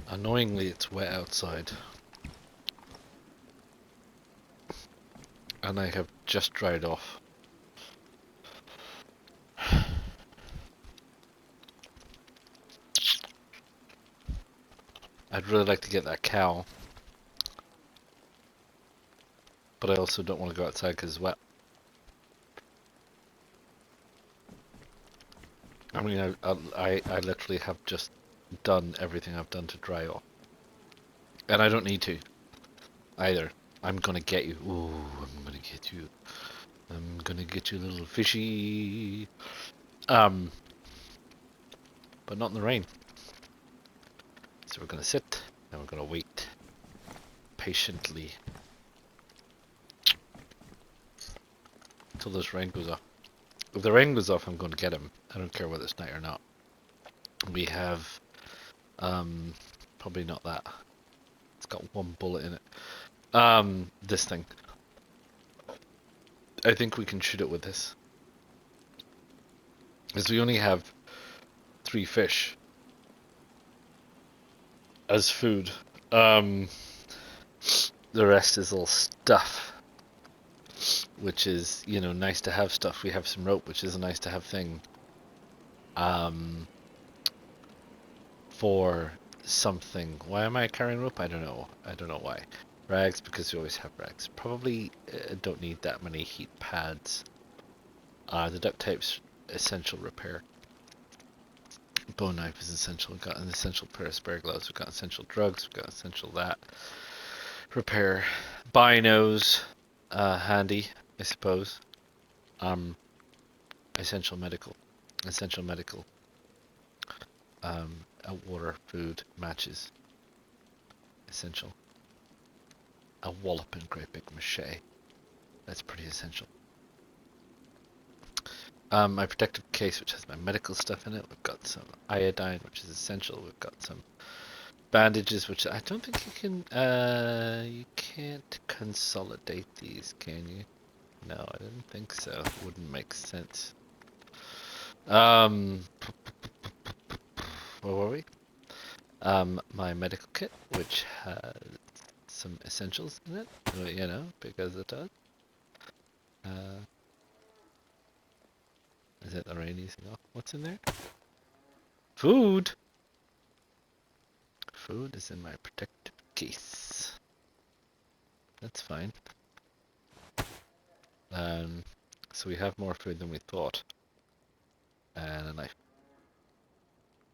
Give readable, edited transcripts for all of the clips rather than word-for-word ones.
Annoyingly, it's wet outside. And I have just dried off. I'd really like to get that cow. But I also don't want to go outside because it's wet. I mean, I literally have just done everything I've done to dry off. And I don't need to. Either. I'm gonna get you. Ooh, I'm gonna get you. I'm gonna get you, little fishy. But not in the rain. So we're gonna sit and we're gonna wait patiently until this rain goes off. If the rain goes off, I'm gonna get him. I don't care whether it's night or not. We have probably not that. It's got one bullet in it. This thing. I think we can shoot it with this. Because we only have 3 fish as food. The rest is all stuff. Which is, you know, nice to have stuff. We have some rope, which is a nice to have thing. For something. Why am I carrying rope? I don't know. I don't know why. Rags, because we always have rags. Probably don't need that many heat pads. The duct tape's essential repair. Bone knife is essential. We've got an essential pair of spare gloves. We've got essential drugs. We've got essential that. Repair. Binos. Handy, I suppose. Essential medical. Essential medical. Water, food, matches. Essential. A wallop and great big mache. That's pretty essential. My protective case, which has my medical stuff in it. We've got some iodine, which is essential. We've got some bandages, which I don't think you can. You can't consolidate these, can you? No, I didn't think so. Wouldn't make sense. Where were we? My medical kit, which has some essentials in it, you know, because it does. Is it the rain easing off? What's in there? Food! Food is in my protective case. That's fine. So we have more food than we thought. And a knife.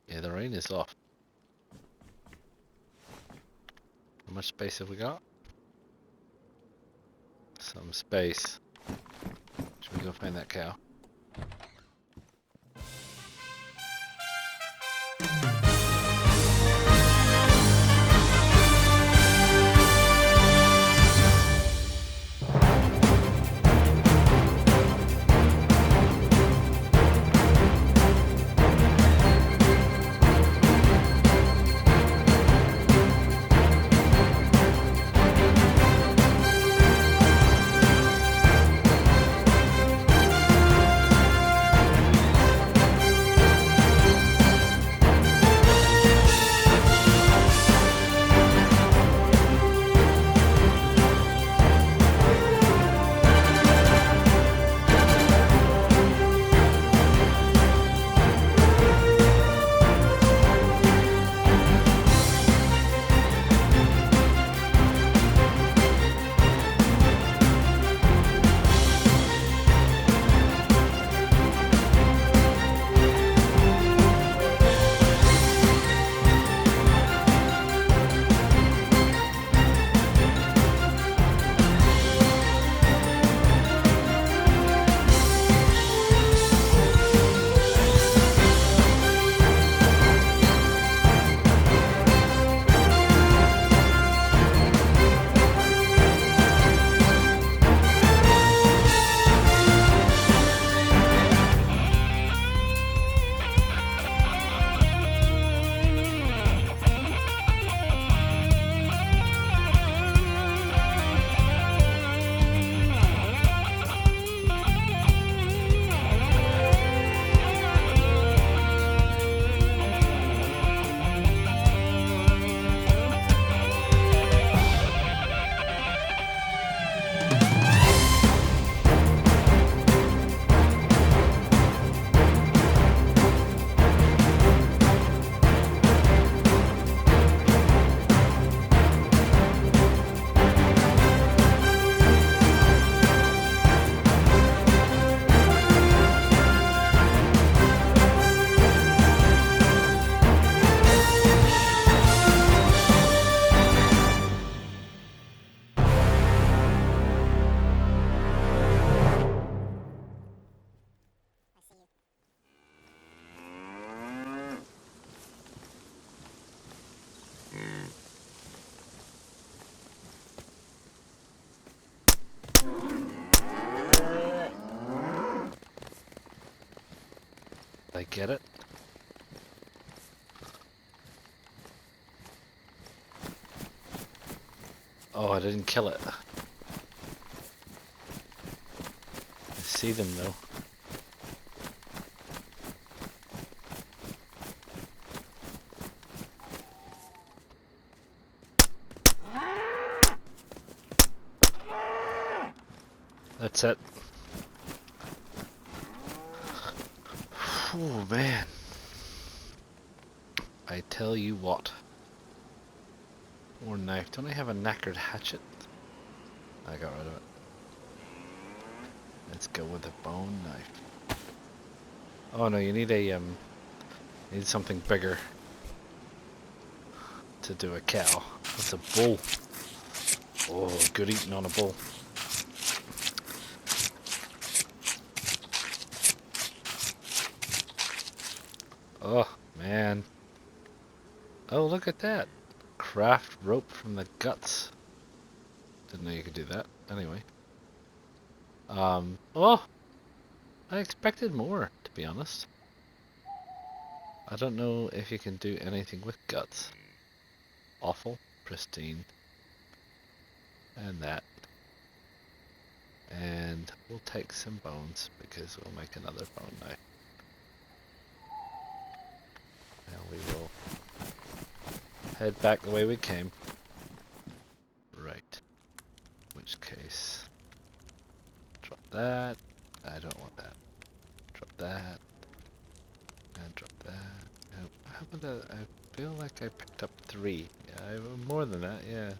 Yeah, the rain is off. How much space have we got? Some space. Should we go find that cow? get it. Oh, I didn't kill it. I see them though. That's it. Oh man. I tell you what. More knife. Don't I have a knackered hatchet? I got rid of it. Let's go with a bone knife. Oh no, you need a need something bigger to do a cow. That's a bull. Oh, good eating on a bull. Oh man. Oh, look at that. Craft rope from the guts. Didn't know you could do that. Anyway. Oh! I expected more, to be honest. I don't know if you can do anything with guts. Awful, pristine, and that. And we'll take some bones because we'll make another bone knife. And we will head back the way we came. Right. In which case, drop that. I don't want that. Drop that. And drop that. How about that? I feel like I picked up 3. Yeah, more than that, yeah.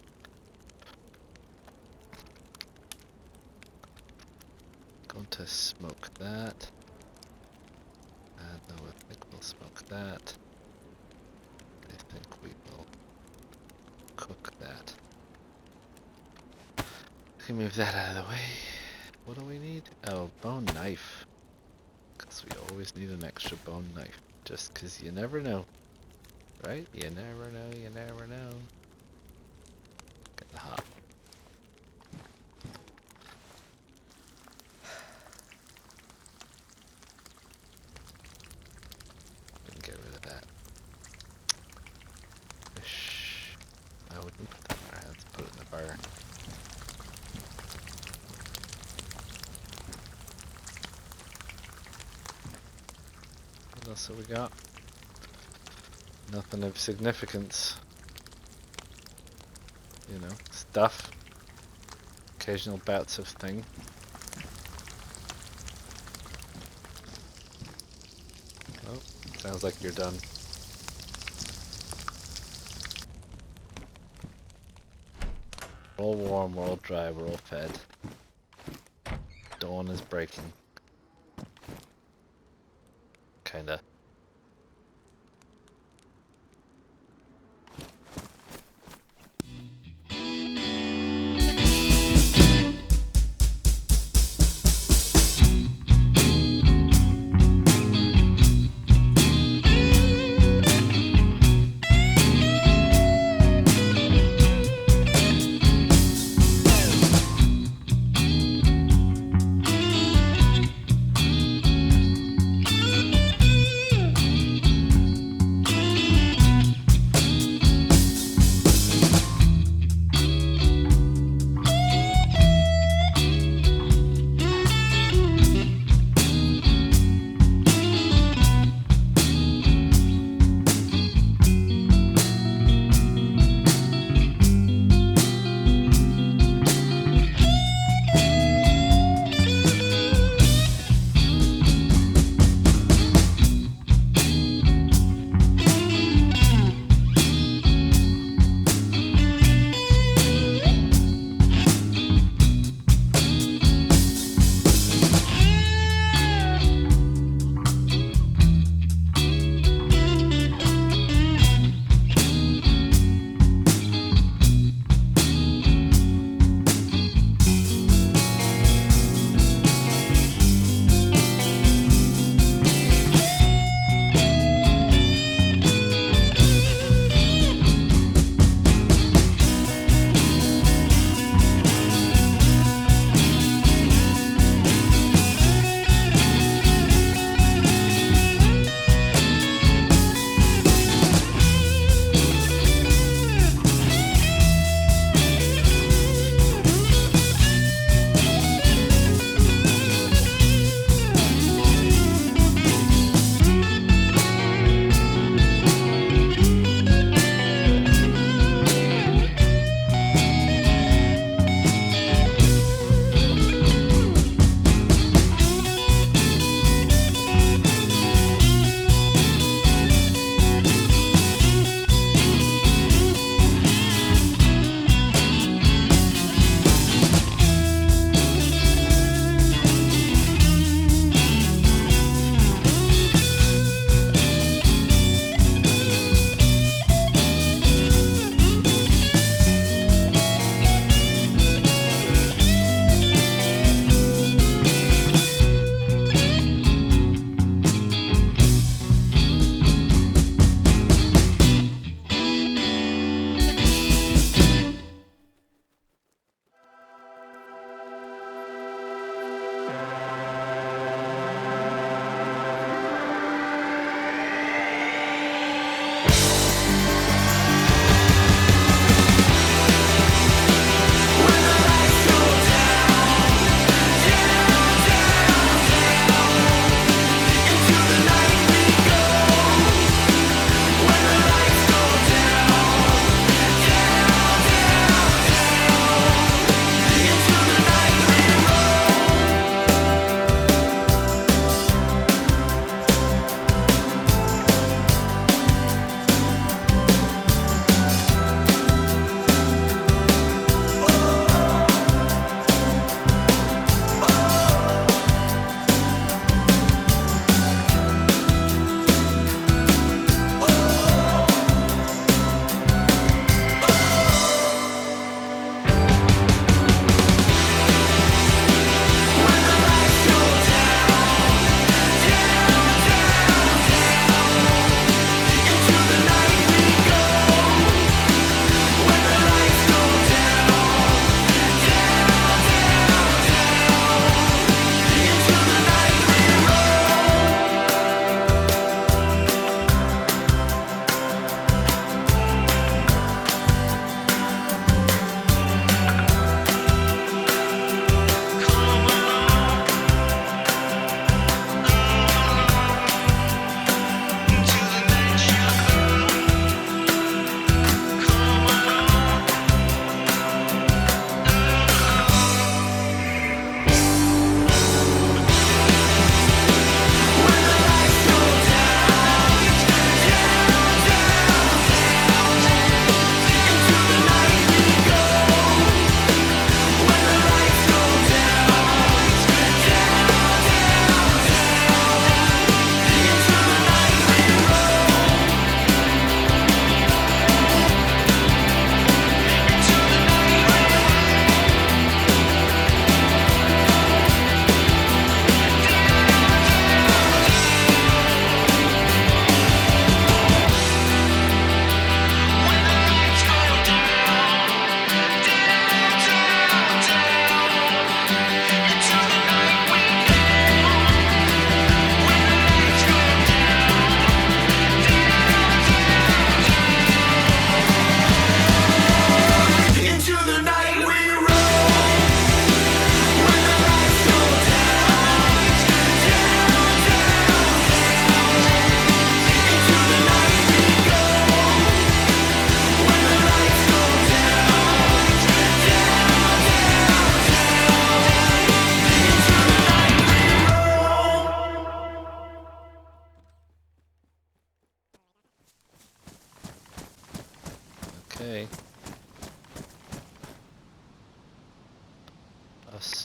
Going to smoke that. And no, I think we'll smoke that. I think we will cook that. Let me move that out of the way. What do we need? Oh, bone knife. Because we always need an extra bone knife. Just because you never know. Right? You never know, you never know. Getting hot. And get rid of that. Fish. I wouldn't put that in our hands, put it in the fire. What else have we got? Nothing of significance. You know, stuff. Occasional bouts of thing. Oh, sounds like you're done. We're all warm, we're all dry, we're all fed. Dawn is breaking. Kinda.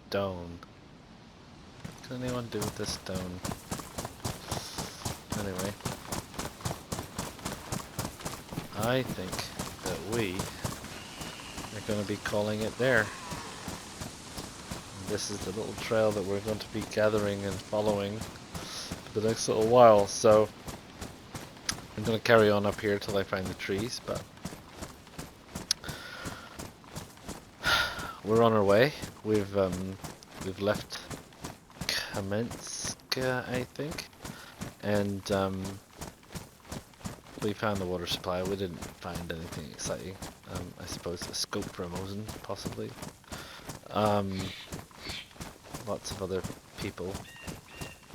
stone? What can anyone do with this stone? Anyway, I think that we are going to be calling it there. This is the little trail that we're going to be gathering and following for the next little while. So I'm going to carry on up here till I find the trees, but we're on our way. We've left Kamensk, I think, and we found the water supply. We didn't find anything exciting. I suppose a scope for a Mosin, possibly. Lots of other people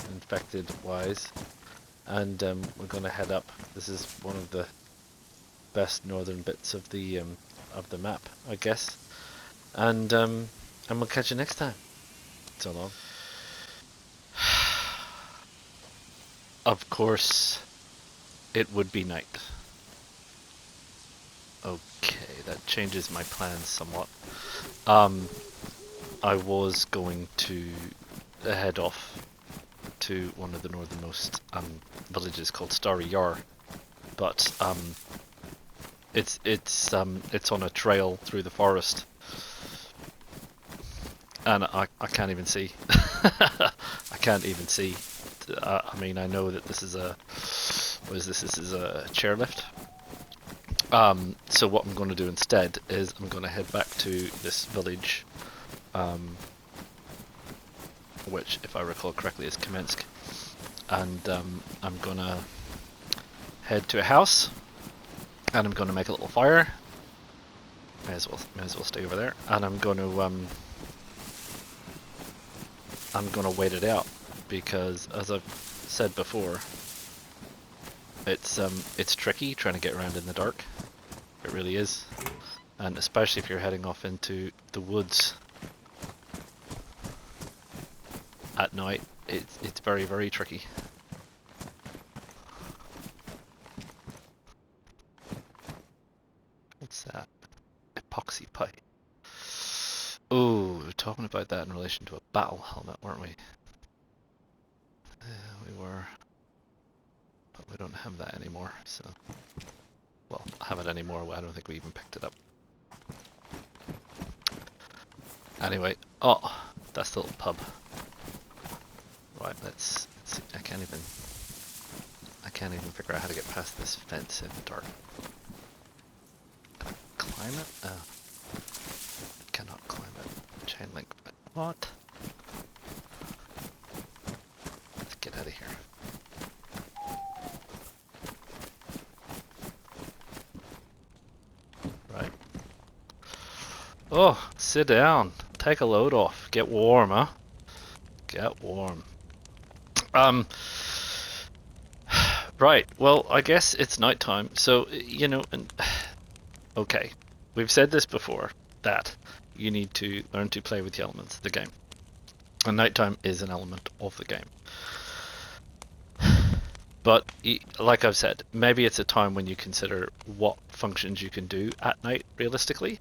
infected wise, and we're going to head up. This is one of the best northern bits of the map, I guess, and we'll catch you next time. So long. Of course, it would be night. Okay, that changes my plans somewhat. I was going to head off to one of the northernmost villages called Stary Yar, but it's on a trail through the forest, and I can't even see. I can't even see. I mean, I know that this is a This is a chairlift. So what I'm going to do instead is I'm going to head back to this village, which, if I recall correctly, is Kamensk, and I'm going to head to a house, and I'm going to make a little fire. May as well stay over there, and I'm going to wait it out, because as I've said before, it's tricky trying to get around in the dark. It really is, and especially if you're heading off into the woods at night, it's very, very tricky. What's that? Epoxy pipe. Oh, we were talking about that in relation to a battle helmet, weren't we? Yeah, we were. But we don't have that anymore, so... Well, have it anymore, I don't think we even picked it up. Anyway, oh, that's the little pub. Right, let's see. I can't even figure out how to get past this fence in the dark. Can I climb it? Oh. I cannot climb it. Chain link. What? Let's get out of here. Right. Oh, sit down. Take a load off. Get warm, huh? Get warm. Right, well, I guess it's nighttime, so, you know, and okay, we've said this before, that you need to learn to play with the elements of the game, and nighttime is an element of the game. But, like I've said, maybe it's a time when you consider what functions you can do at night, realistically.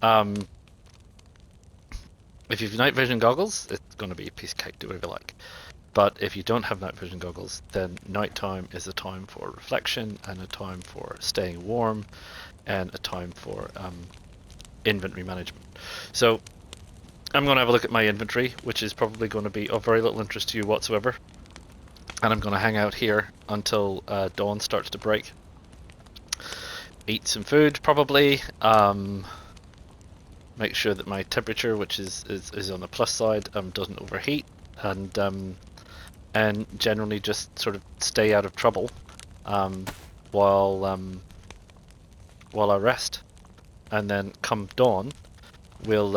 If you've night vision goggles, it's going to be a piece of cake, do whatever you like. But if you don't have night vision goggles, then nighttime is a time for reflection, and a time for staying warm, and a time for inventory management. So I'm going to have a look at my inventory, which is probably going to be of very little interest to you whatsoever. And I'm going to hang out here until dawn starts to break. Eat some food, probably. Make sure that my temperature, which is on the plus side, doesn't overheat. And generally just sort of stay out of trouble while I rest, and then come dawn, we'll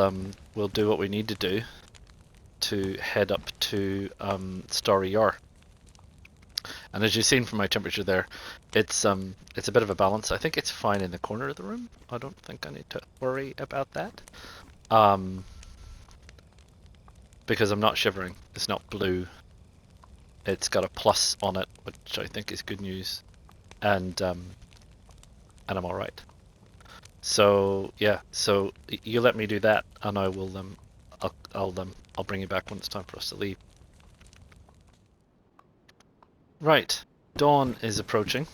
do what we need to do to head up to Stary Yar. And as you've seen from my temperature there, it's a bit of a balance. I think it's fine in the corner of the room. I don't think I need to worry about that, because I'm not shivering. It's not blue. It's got a plus on it, which I think is good news, and I'm all right. So yeah, so you let me do that, and I will I'll I'll bring you back when it's time for us to leave. Right, dawn is approaching,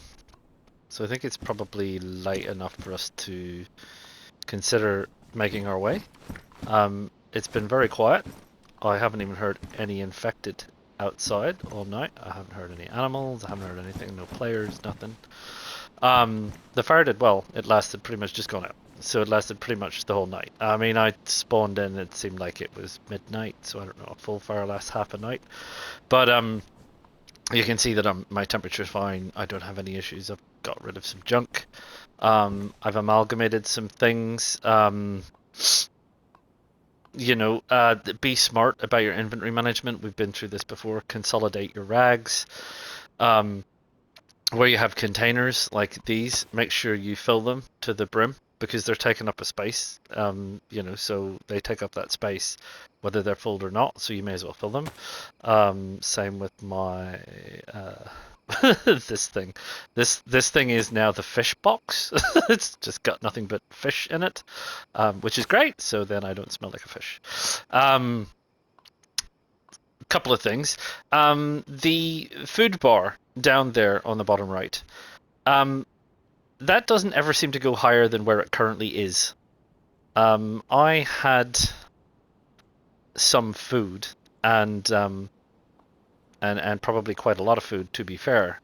so I think it's probably light enough for us to consider making our way. It's been very quiet. I haven't even heard any infected outside all night. I haven't heard any animals. I haven't heard anything. No players. Nothing. The fire did well. It lasted pretty much just gone out. So it lasted pretty much the whole night. I mean, I spawned in. It seemed like it was midnight. So I don't know. A full fire lasts half a night. But you can see that my temperature's fine. I don't have any issues. I've got rid of some junk. I've amalgamated some things. Be smart about your inventory management. We've been through this before. Consolidate your rags. Where you have containers like these, make sure you fill them to the brim because they're taking up a space. So they take up that space whether they're full or not, so you may as well fill them. Same with my this thing. This thing is now the fish box. It's just got nothing but fish in it, which is great. So then I don't smell like a fish. Couple of things. The food bar down there on the bottom right, that doesn't ever seem to go higher than where it currently is. I had some food and probably quite a lot of food, to be fair,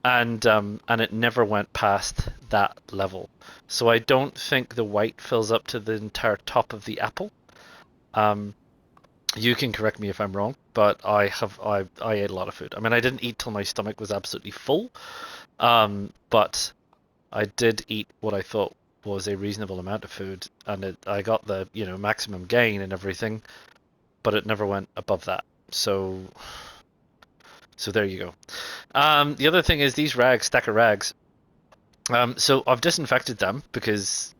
and it never went past that level. So I don't think the weight fills up to the entire top of the apple. You can correct me if I'm wrong, but I ate a lot of food. I mean, I didn't eat till my stomach was absolutely full, but I did eat what I thought was a reasonable amount of food, and I got the maximum gain and everything, but it never went above that. So there you go. The other thing is these stack of rags. So I've disinfected them because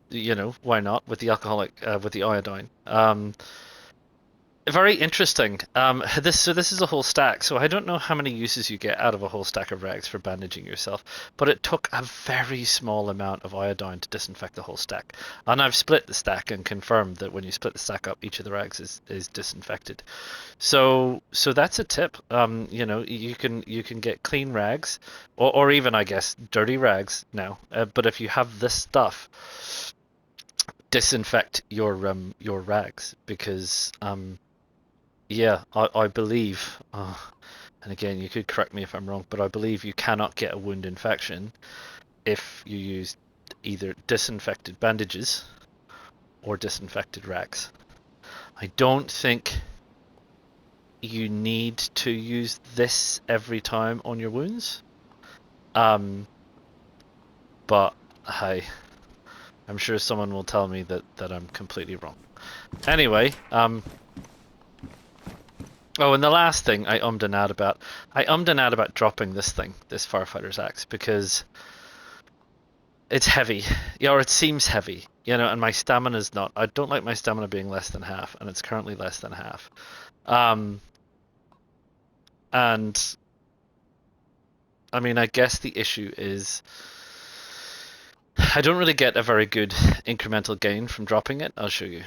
why not with the with the iodine. Very interesting. This is a whole stack, so I don't know how many uses you get out of a whole stack of rags for bandaging yourself, but it took a very small amount of iodine to disinfect the whole stack. And I've split the stack and confirmed that when you split the stack up, each of the rags is disinfected. So that's a tip. You can get clean rags, or even I guess dirty rags now. But if you have this stuff, disinfect your rags because yeah, I believe, and again, you could correct me if I'm wrong, but I believe you cannot get a wound infection if you use either disinfected bandages or disinfected rags. I don't think you need to use this every time on your wounds. But hey, I'm sure someone will tell me that I'm completely wrong. Anyway, oh, and the last thing I ummed and out about dropping this firefighter's axe, because it's heavy, or it seems heavy, and my stamina's not. I don't like my stamina being less than half, and it's currently less than half. And I mean, I guess the issue is I don't really get a very good incremental gain from dropping it. I'll show you.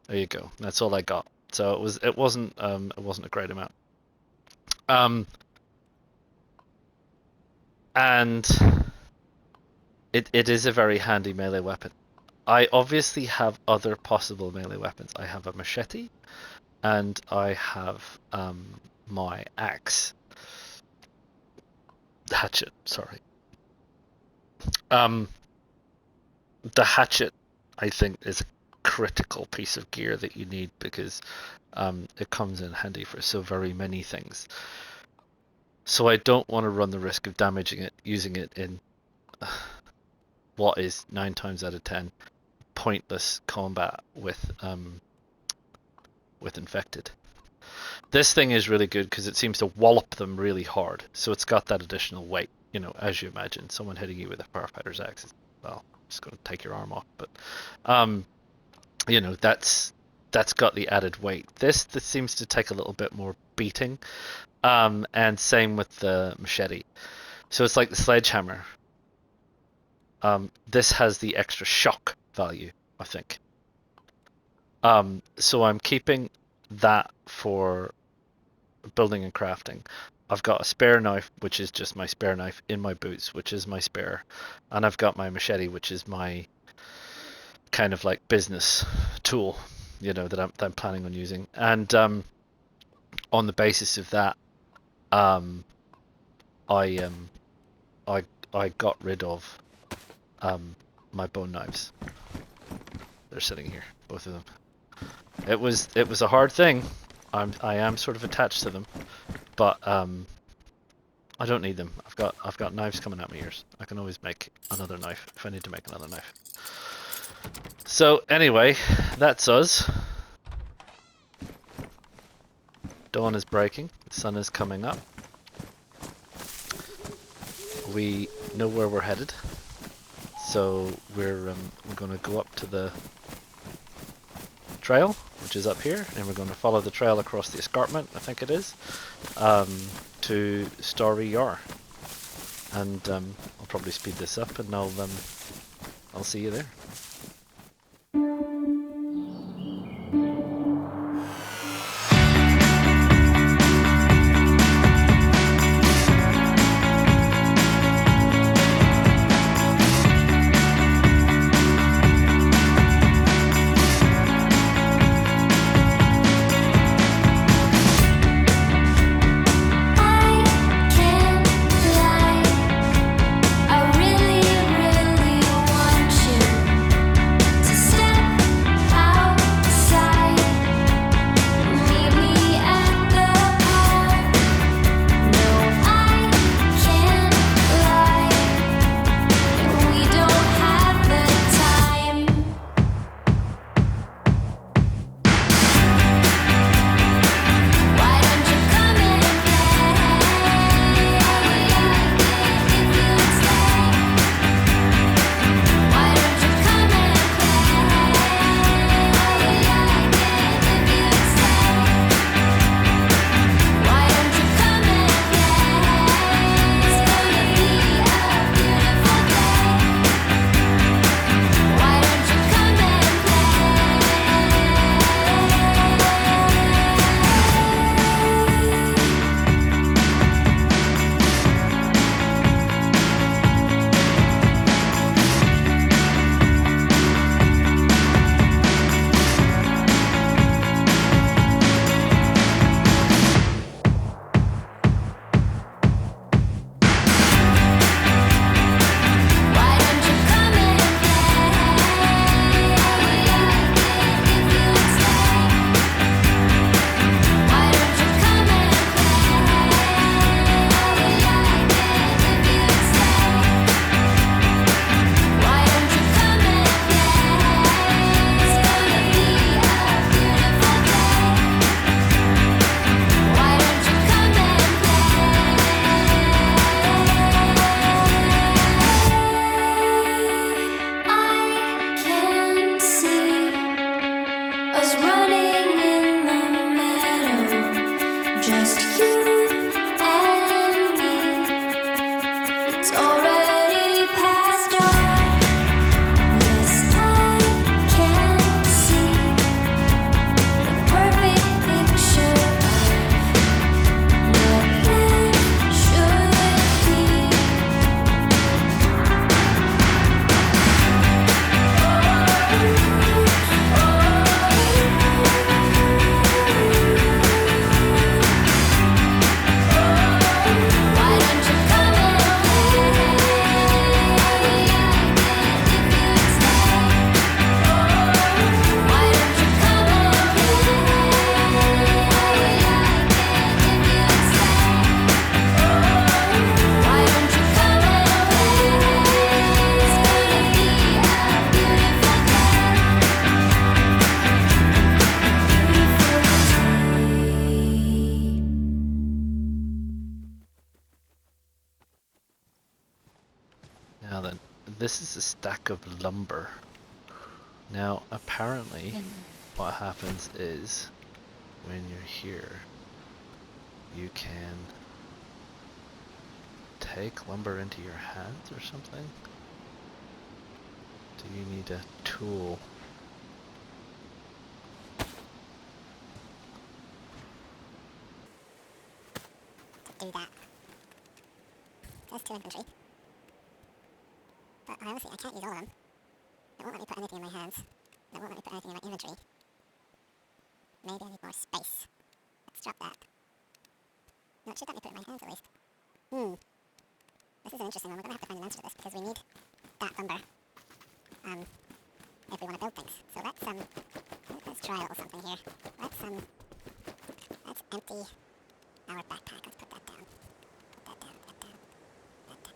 There you go. That's all I got. So it wasn't a great amount. And it is a very handy melee weapon. I obviously have other possible melee weapons. I have a machete, and I have my axe. Hatchet, sorry. The hatchet, I think, is a critical piece of gear that you need because it comes in handy for so very many things. So I don't want to run the risk of damaging it using it in what is 9 times out of 10 pointless combat with infected. This thing is really good because it seems to wallop them really hard, so it's got that additional weight. As you imagine, someone hitting you with a firefighter's axe is, well, just going to take your arm off. But that's got the added weight. This seems to take a little bit more beating, and same with the machete. So it's like the sledgehammer. This has the extra shock value, I think. So I'm keeping that for building and crafting. I've got a spare knife, which is just my spare knife, in my boots, which is my spare, and I've got my machete, which is my kind of like business tool, you know, that I'm planning on using. And on the basis of that, I I got rid of my bone knives. They're sitting here, both of them. It was a hard thing. I am sort of attached to them, but I don't need them. I've got knives coming out my ears. I can always make another knife if I need to make another knife. So anyway, that's us. Dawn is breaking. The sun is coming up. We know where we're headed. So we're going to go up to the trail, which is up here, and we're going to follow the trail across the escarpment, I think it is, to Stary Yar. And I'll probably speed this up, and I'll see you there. Now then, this is a stack of lumber. Now, apparently, what happens is, when you're here, you can take lumber into your hands or something? Do you need a tool? do that. There's 2 infantry. But honestly, I can't use all of them. It won't let me put anything in my hands. It won't let me put anything in my inventory. Maybe I need more space. Let's drop that. No, it should let me put it in my hands at least. This is an interesting one. We're going to have to find an answer to this because we need that lumber if we want to build things. So let's try a little something here. Let's empty our backpack. Let's put that down. Put that down, that down, that down.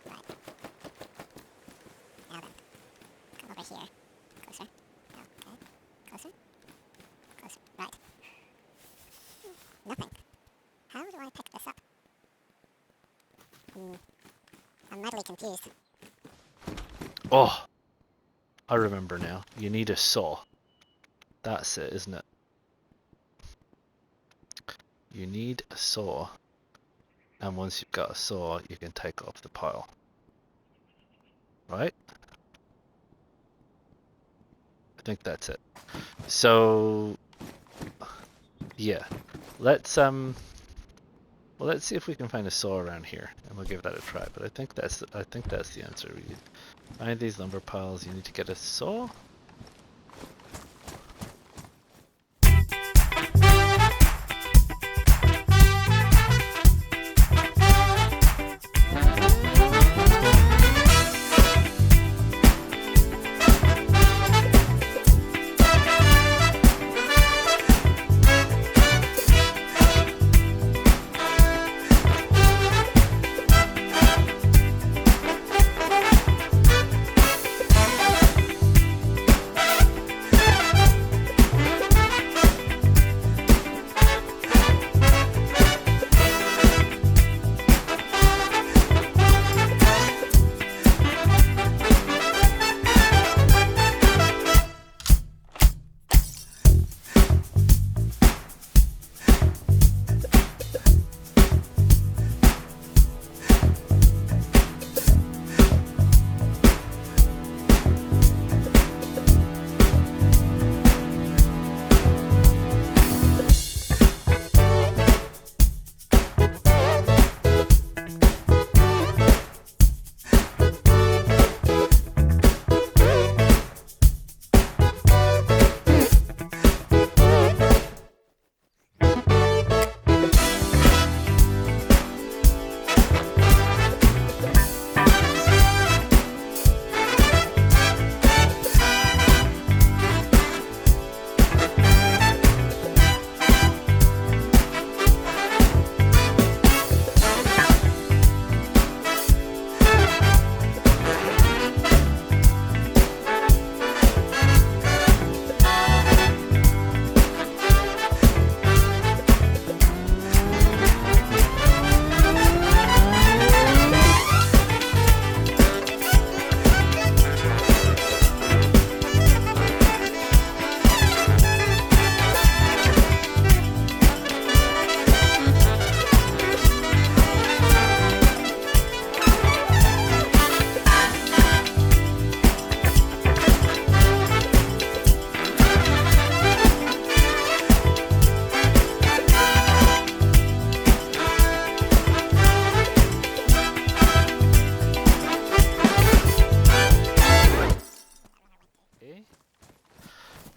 Right. Now then, come over here. Closer. Okay. Closer. Closer. Right. Nothing. How do I pick this up? I'm mightily confused. Oh, I remember now. You need a saw. That's it, isn't it? You need a saw. And once you've got a saw, you can take off the pile. Right? I think that's it. So, yeah. Let's see if we can find a saw around here, and we'll give that a try. But I think that's the answer. You find these lumber piles. You need to get a saw.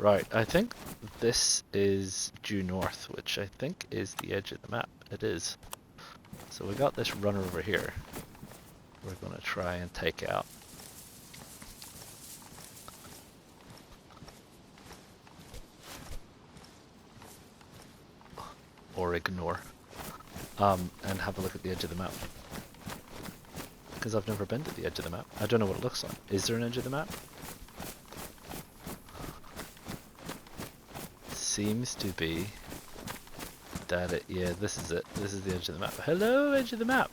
Right, I think this is due north, which I think is the edge of the map. It is. So we got this runner over here. We're going to try and take out. Or ignore. And have a look at the edge of the map. Because I've never been to the edge of the map. I don't know what it looks like. Is there an edge of the map? Seems to be that it, yeah, this is it. This is the edge of the map. Hello, edge of the map.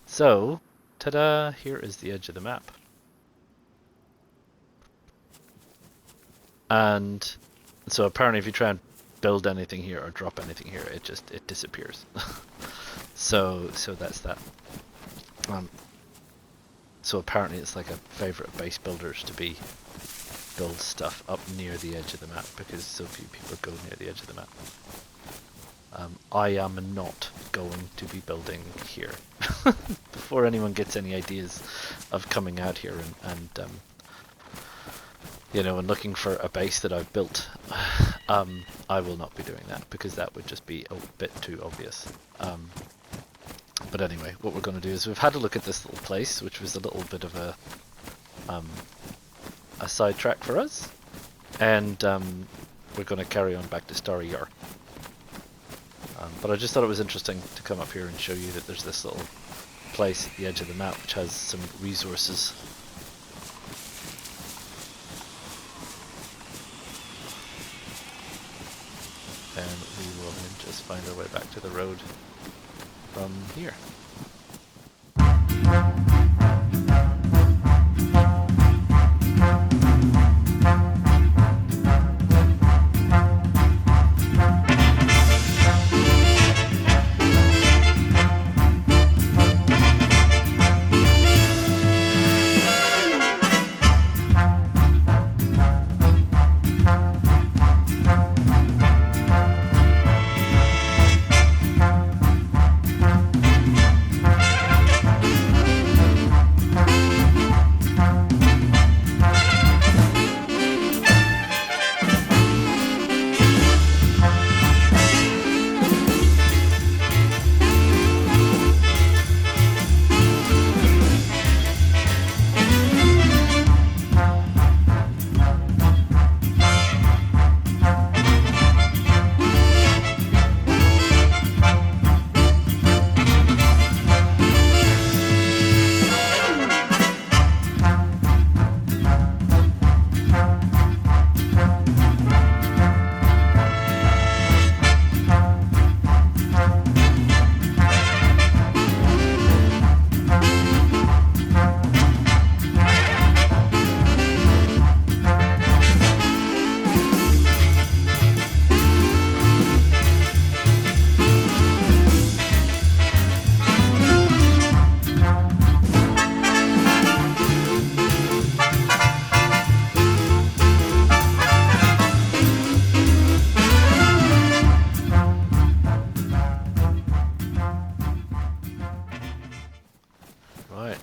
So, ta-da, here is the edge of the map. And so apparently if you try and build anything here or drop anything here, it disappears. so that's that. So apparently it's like a favorite of base builders to be build stuff up near the edge of the map because so few people go near the edge of the map. I am not going to be building here before anyone gets any ideas of coming out here and you know, and looking for a base that I've built. I will not be doing that because that would just be a bit too obvious. But anyway, what we're going to do is we've had a look at this little place, which was a little bit of a sidetrack for us, and we're going to carry on back to Stary Yar. But I just thought it was interesting to come up here and show you that there's this little place at the edge of the map which has some resources. And we will then just find our way back to the road from here.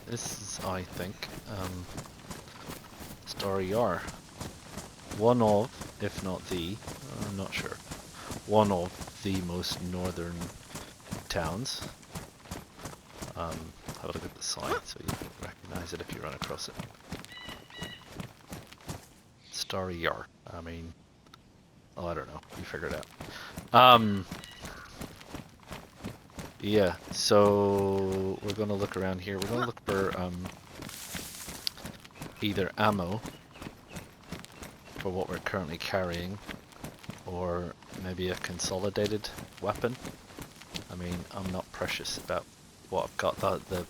This is, I think, Stary Yar. One of, if not the, I'm not sure, one of the most northern towns. Have a look at the sign so you can recognize it if you run across it. Stary Yar. I mean, oh, I don't know. You figure it out. Yeah, so we're gonna look around here. We're gonna look for either ammo for what we're currently carrying, or maybe a consolidated weapon. I mean, I'm not precious about what I've got. The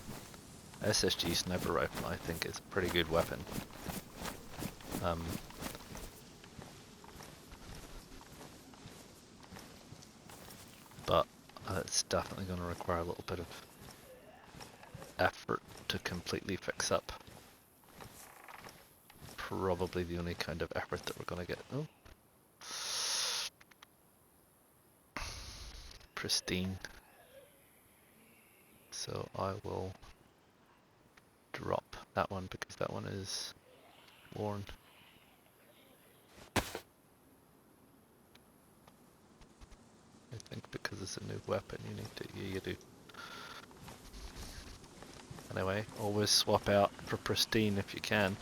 SSG sniper rifle, I think, is a pretty good weapon. But it's definitely going to require a little bit of effort to completely fix up. Probably the only kind of effort that we're going to get. Oh. Pristine. So I will drop that one because that one is worn. I think because it's a new weapon, you need to, yeah, you do. Anyway, always swap out for pristine if you can.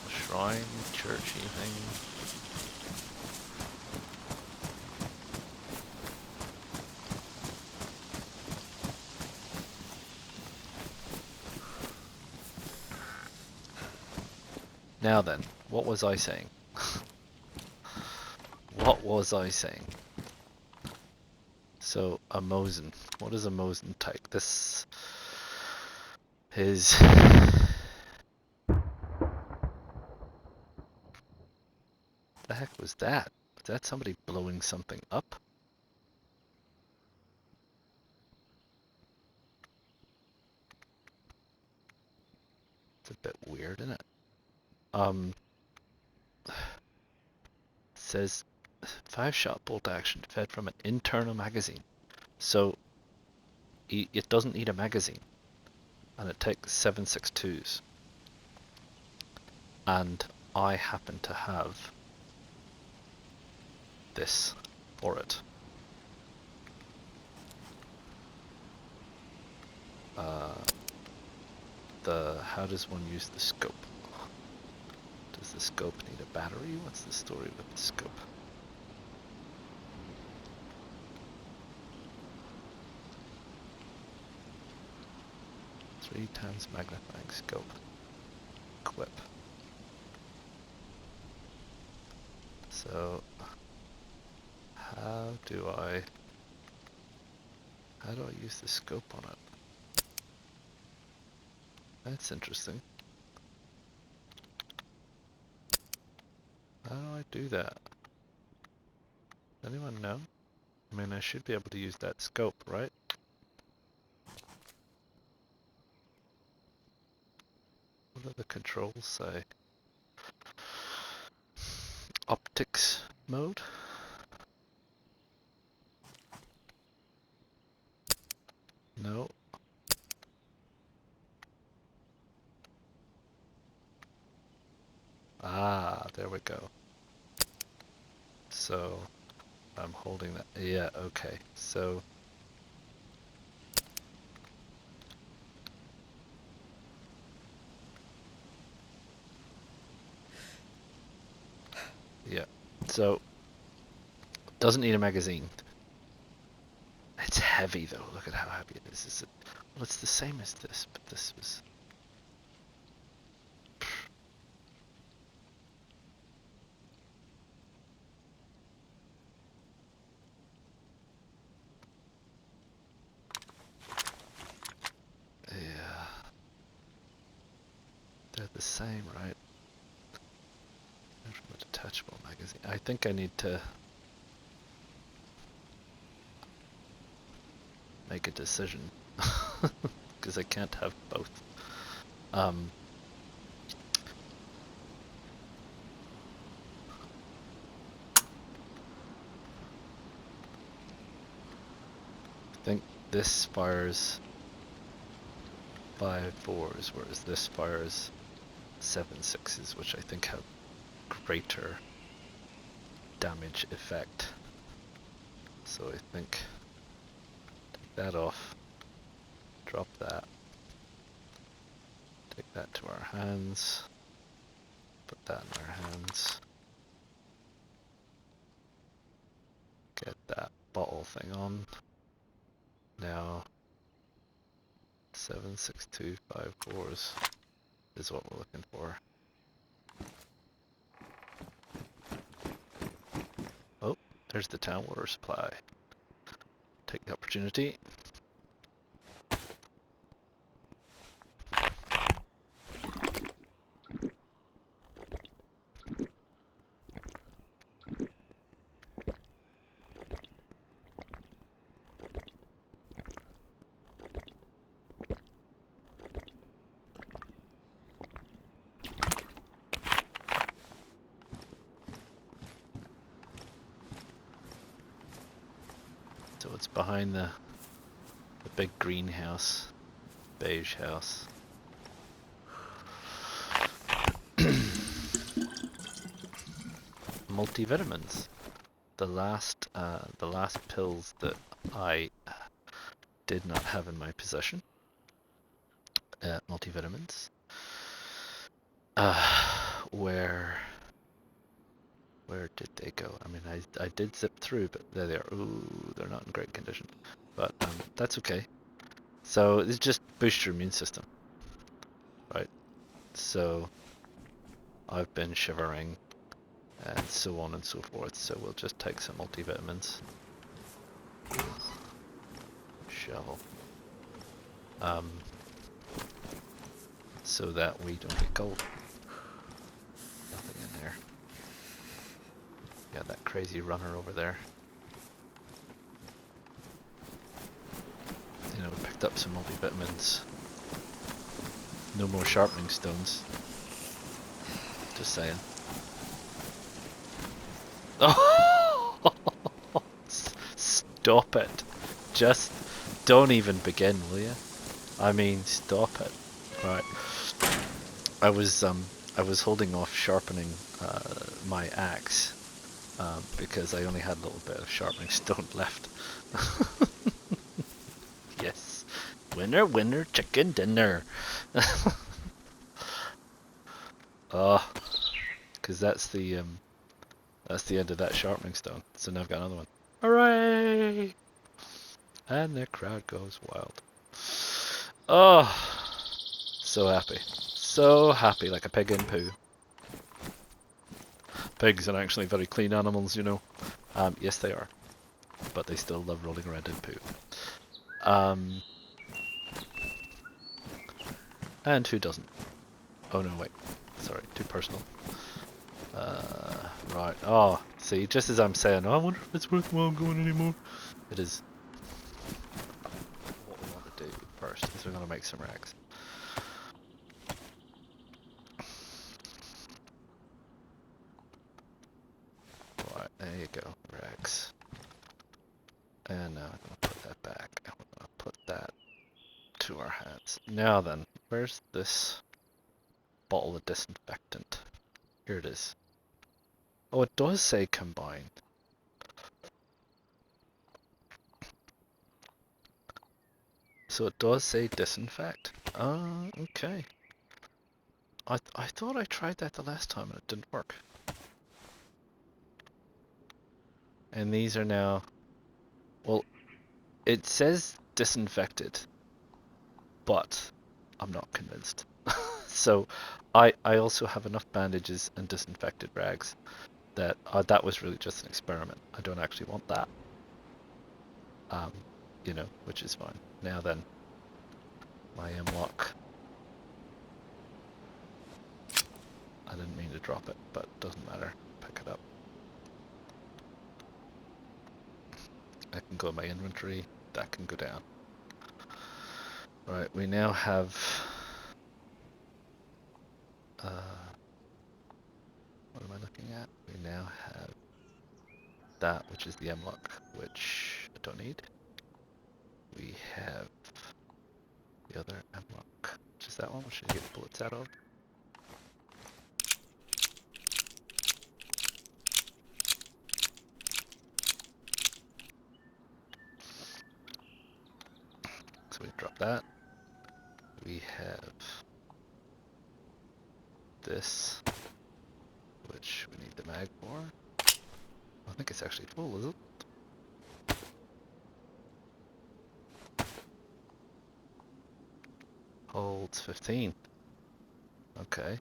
Shrine, churchy thing. Now then, what was I saying? What was I saying? So, a Mosin. What is a Mosin type? This is... The heck was that? Was that somebody blowing something up? It's a bit weird, isn't it? It says 5-shot bolt action fed from an internal magazine. So it doesn't need a magazine, and it takes 7.62s. And I happen to have this for it. How does one use the scope? Does the scope need a battery? What's the story with the scope? Three times magnifying scope. Equip. So how do I use the scope on it? That's interesting. How do I do that? Does anyone know? I mean, I should be able to use that scope, right? What do the controls say? Optics mode? No. Ah, there we go. So I'm holding that. Yeah, okay. So yeah. So doesn't need a magazine. It's heavy though. Look at how heavy it is. Well, it's the same as this, but this was. Yeah. They're the same, right? They're from a detachable magazine. I think I need to make a decision because I can't have both. this fires 5.4s, whereas this fires 7.6s, which I think have greater damage effect. So I think take that off, drop that, take that to our hands, put that in our hands, get that bottle thing on. Now 7.6254s is what we're looking for. Oh, there's the town water supply. Take the opportunity. So it's behind the big greenhouse, beige house. Multivitamins. The last pills that I did not have in my possession. Multivitamins. Where did they go? I mean, I did zip through, but there they are. Ooh, they're not in great condition. But that's okay. So it's just boost your immune system, right? So I've been shivering and so on and so forth. So we'll just take some multivitamins. Shovel. So that we don't get cold. Nothing in there. Yeah, that crazy runner over there. You know, we picked up some multivitamins. No more sharpening stones. Just saying. Oh! Stop it. Just don't even begin, will you? I mean, stop it. Right. I was holding off sharpening my axe because I only had a little bit of sharpening stone left. Yes. Winner, winner, chicken dinner. Oh, because that's the end of that sharpening stone. So now I've got another one. Hooray! And the crowd goes wild. Oh, so happy. So happy, like a pig in poo. Pigs are actually very clean animals, you know. Yes, they are. But they still love rolling around in poo. And who doesn't? Oh no, wait. Sorry, too personal. Right. Oh, see, just as I'm saying, oh, I wonder if it's worthwhile going anymore. It is. What we want to do first is we're going to make some rags. Right, there you go, rags. And now I'm going to put that back. And we're going to put that to our hands. Now then, where's this bottle of disinfectant? Here it is. Oh, it does say combine. So it does say disinfect. Oh, okay. I thought I tried that the last time and it didn't work. And these are now, well, it says disinfected, but I'm not convinced. So I also have enough bandages and disinfected rags that that was really just an experiment. I don't actually want that. You know, which is fine. Now then, my M-lock. I didn't mean to drop it, but it doesn't matter. Pick it up. I can go in my inventory. That can go down. Right, we now have what am I looking at? We now have that, which is the M-lock, which I don't need. We have the other amlock, which is that one, which should get bullets out of. So we drop that. We have this, which we need the mag for. I think it's actually full, is it? Holds 15. Okay.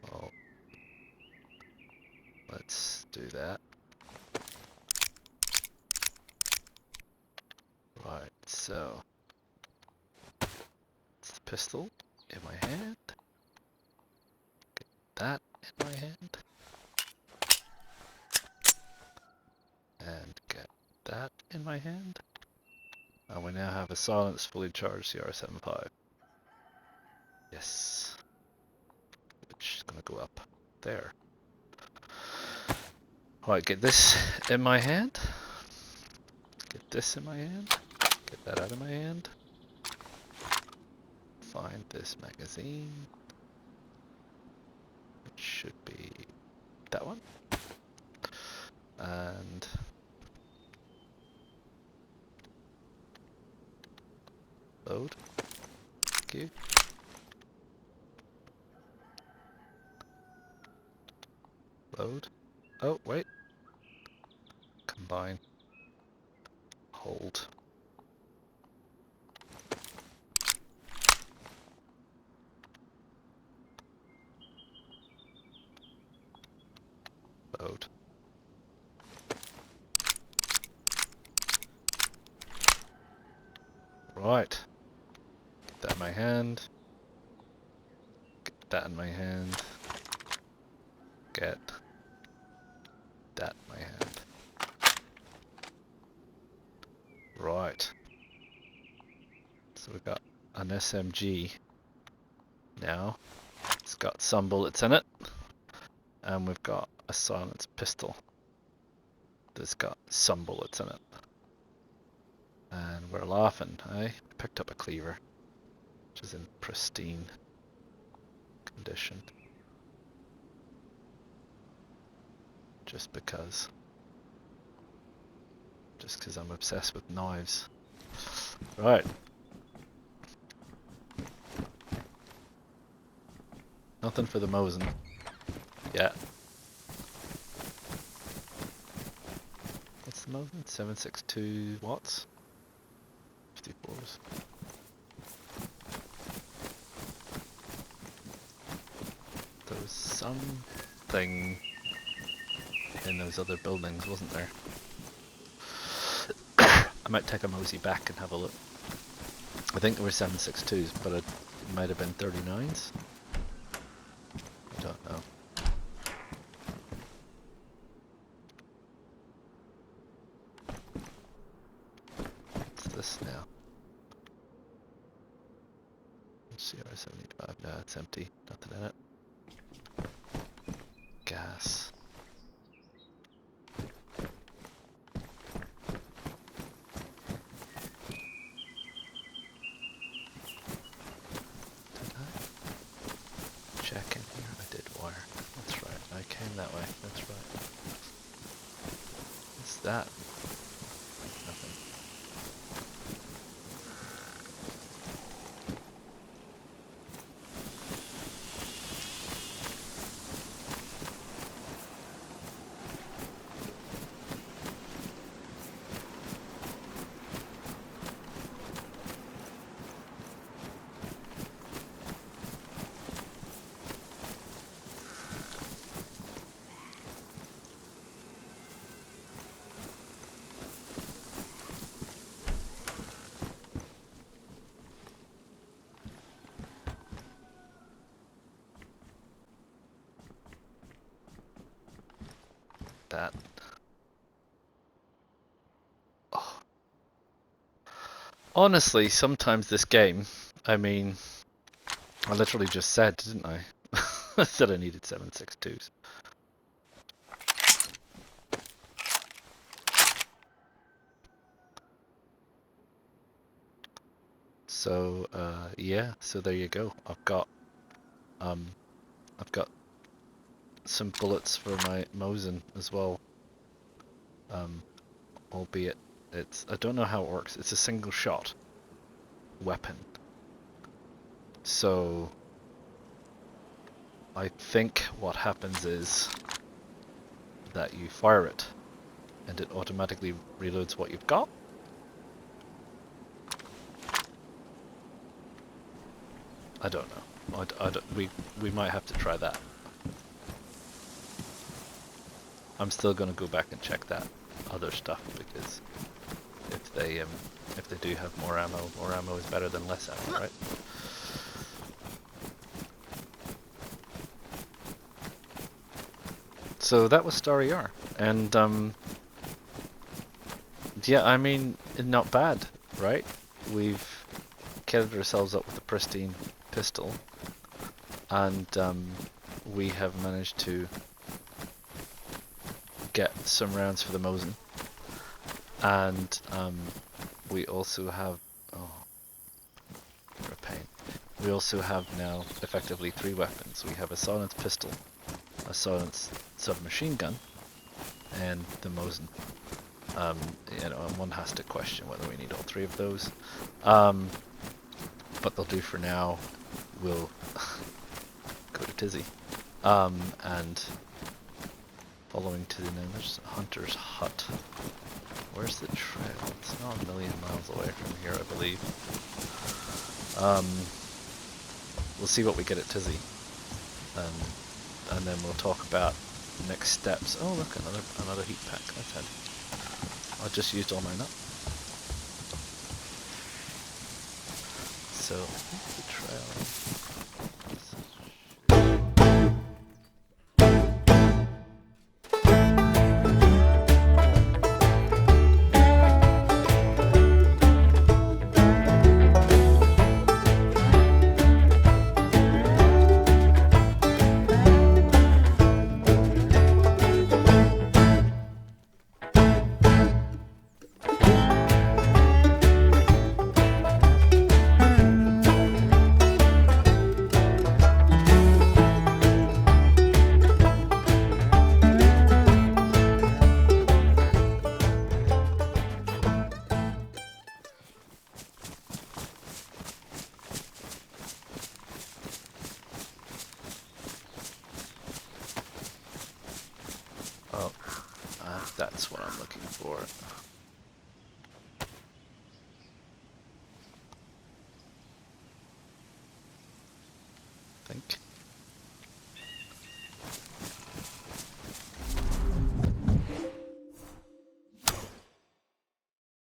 Well, let's do that. Right, so it's the pistol in my hand. Get that in my hand. And get that in my hand. And we now have a silenced, fully charged CR75. Yes. Which is going to go up there. Right, get this in my hand. Get this in my hand. Get that out of my hand. Find this magazine. It should be that one. And load. Thank you. Load. Oh, wait. Combine. Hold. Load. Right. Get that in my hand. Get that in my hand. Get that in my hand. Right. So we've got an SMG now. It's got some bullets in it. And we've got a silenced pistol that's got some bullets in it. And we're laughing, eh? Picked up a cleaver, which is in pristine condition. Just because I'm obsessed with knives. Right. Nothing for the Mosin. Yeah. What's the Mosin? 762 watts? 54s. There was something in those other buildings, wasn't there? I might take a mosey back and have a look. I think there were 762s, but it might have been 39s. I don't know. What's this now? CR75, no, it's empty. Nothing in it. Gas. Check in here. I did wire. That's right. I came that way. That's right. What's that? Nothing. That. Oh. Honestly, sometimes this game, I mean, I literally just said, didn't I? I said I needed 762s. So yeah, so there you go. I've got some bullets for my Mosin as well. Albeit I don't know how it works. It's a single shot weapon. So I think what happens is that you fire it and it automatically reloads what you've got. I don't know. We might have to try that. I'm still gonna go back and check that other stuff because if they do have more ammo is better than less ammo, right? So that was Stary Yar, and yeah, I mean, not bad, right? We've kitted ourselves up with a pristine pistol, and we have managed to get some rounds for the Mosin, and we also have for a pain. We also have now effectively 3 weapons. We have a silenced pistol, a silenced submachine gun, and the Mosin. You know, and one has to question whether we need all 3 of those. But they'll do for now. We'll go to Tizzy. And following Tizzy now, there's a hunter's hut. Where's the trail? It's not a million miles away from here, I believe. We'll see what we get at Tizzy. And then we'll talk about next steps. Oh look, another heat pack. That's handy. I just used all mine up. So, the trail. Oh, that's what I'm looking for. I think.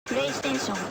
PlayStation